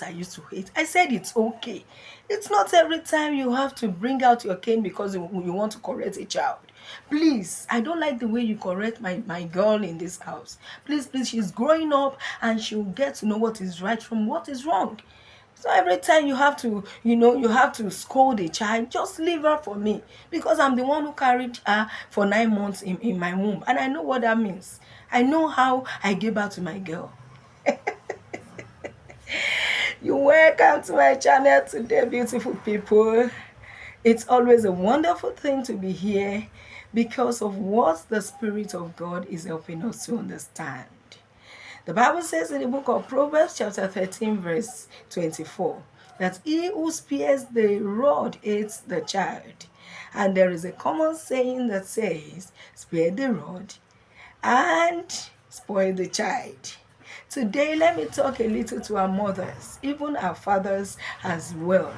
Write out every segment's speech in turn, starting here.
what I used to hate. I said it's okay. It's not every time you have to bring out your cane because you want to correct a child. Please, I don't like the way you correct my girl in this house. Please, she's growing up and she'll get to know what is right from what is wrong. So every time you have to, you have to scold a child, just leave her for me. Because I'm the one who carried her for 9 months in my womb. And I know what that means. I know how I gave birth to my girl. You welcome to my channel today, beautiful people. It's always a wonderful thing to be here because of what the Spirit of God is helping us to understand. The Bible says in the book of Proverbs chapter 13 verse 24 that he who spares the rod hates the child. And there is a common saying that says, spare the rod and spoil the child. Today, let me talk a little to our mothers, even our fathers as well.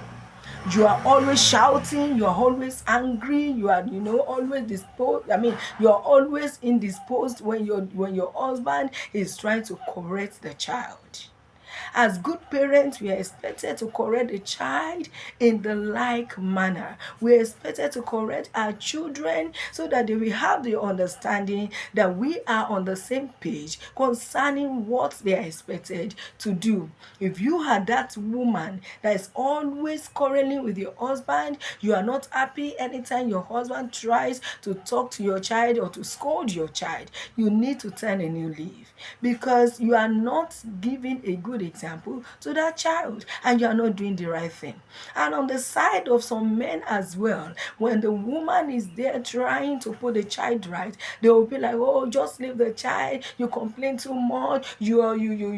You are always shouting, you are always angry, you are, always disposed. You are always indisposed when your husband is trying to correct the child. As good parents, we are expected to correct the child in the like manner. We are expected to correct our children so that they will have the understanding that we are on the same page concerning what they are expected to do. If you are that woman that is always quarreling with your husband, you are not happy anytime your husband tries to talk to your child or to scold your child, you need to turn a new leaf because you are not giving a good example to that child and you are not doing the right thing. And on the side of some men as well, when the woman is there trying to put the child right, they will be like, oh, just leave the child, you complain too much, you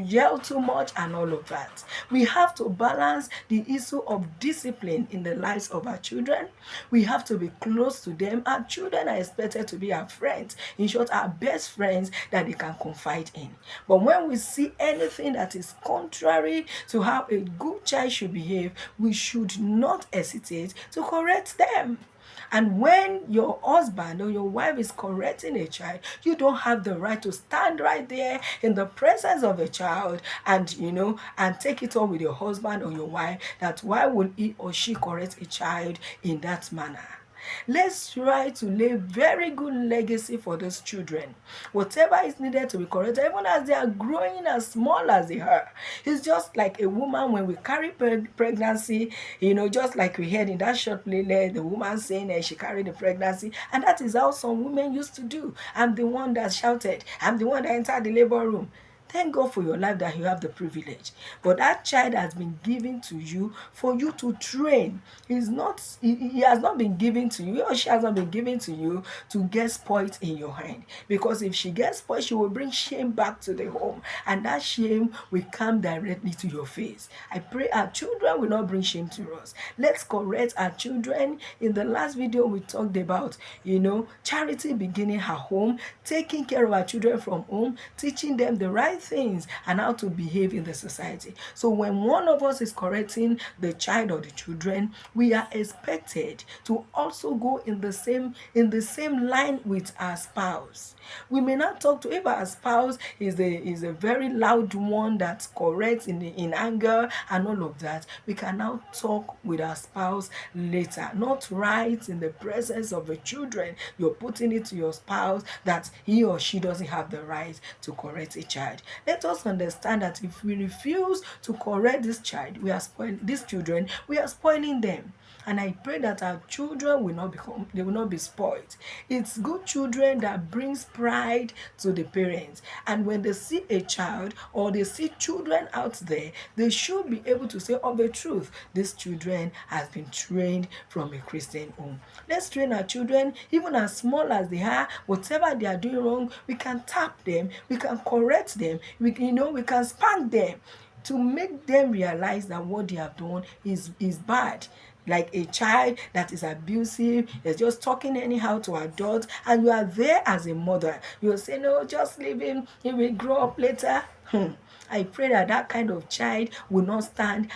yell too much and all of that. We have to balance the issue of discipline in the lives of our children. We have to be close to them. Our children are expected to be our friends, in short, our best friends that they can confide in. But when we see anything that is contrary to how a good child should behave, we should not hesitate to correct them. And when your husband or your wife is correcting a child, you don't have the right to stand right there in the presence of a child and and take it on with your husband or your wife that why would he or she correct a child in that manner. Let's try to lay very good legacy for those children. Whatever is needed to be corrected, even as they are growing as small as they are. It's just like a woman when we carry pregnancy, just like we heard in that short play, the woman saying that she carried the pregnancy, and that is how some women used to do. I'm the one that shouted. I'm the one that entered the labor room. Thank God for your life that you have the privilege. But that child has been given to you for you to train. He has not been given to you, or she has not been given to you to get spoiled in your hand. Because if she gets spoiled, she will bring shame back to the home. And that shame will come directly to your face. I pray our children will not bring shame to us. Let's correct our children. In the last video, we talked about, charity beginning at home, taking care of our children from home, teaching them the right things and how to behave in the society. So when one of us is correcting the child or the children, we are expected to also go in the same line with our spouse. We may not talk to, if our spouse is a very loud one that corrects in anger and all of that, we can now talk with our spouse later, not right in the presence of the children. You're putting it to your spouse that he or she doesn't have the right to correct a child. Let us understand that if we refuse to correct this child, these children, we are spoiling them. And I pray that our children will not be spoiled. It's good children that brings pride to the parents. And when they see a child or they see children out there, they should be able to say of the truth, these children has been trained from a Christian home. Let's train our children, even as small as they are, whatever they are doing wrong, we can tap them, we can correct them, we can spank them to make them realize that what they have done is bad. Like a child that is abusive, is just talking anyhow to adults, and you are there as a mother. You'll say, no, just leave him, he will grow up later. I pray that kind of child will not stand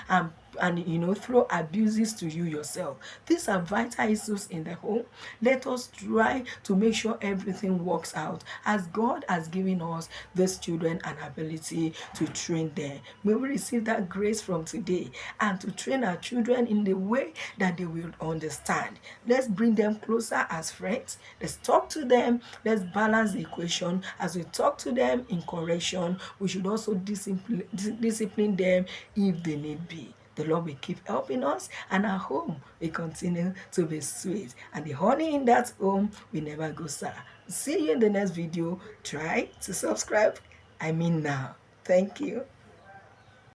and throw abuses to you yourself. These are vital issues in the home. Let us try to make sure everything works out as God has given us these children an ability to train them. May we receive that grace from today and to train our children in the way that they will understand. Let's bring them closer as friends. Let's talk to them. Let's balance the equation. As we talk to them in correction, we should also discipline them if they need be. The Lord will keep helping us, and our home will continue to be sweet. And the honey in that home will never go sour. See you in the next video. Try to subscribe. I mean now. Thank you.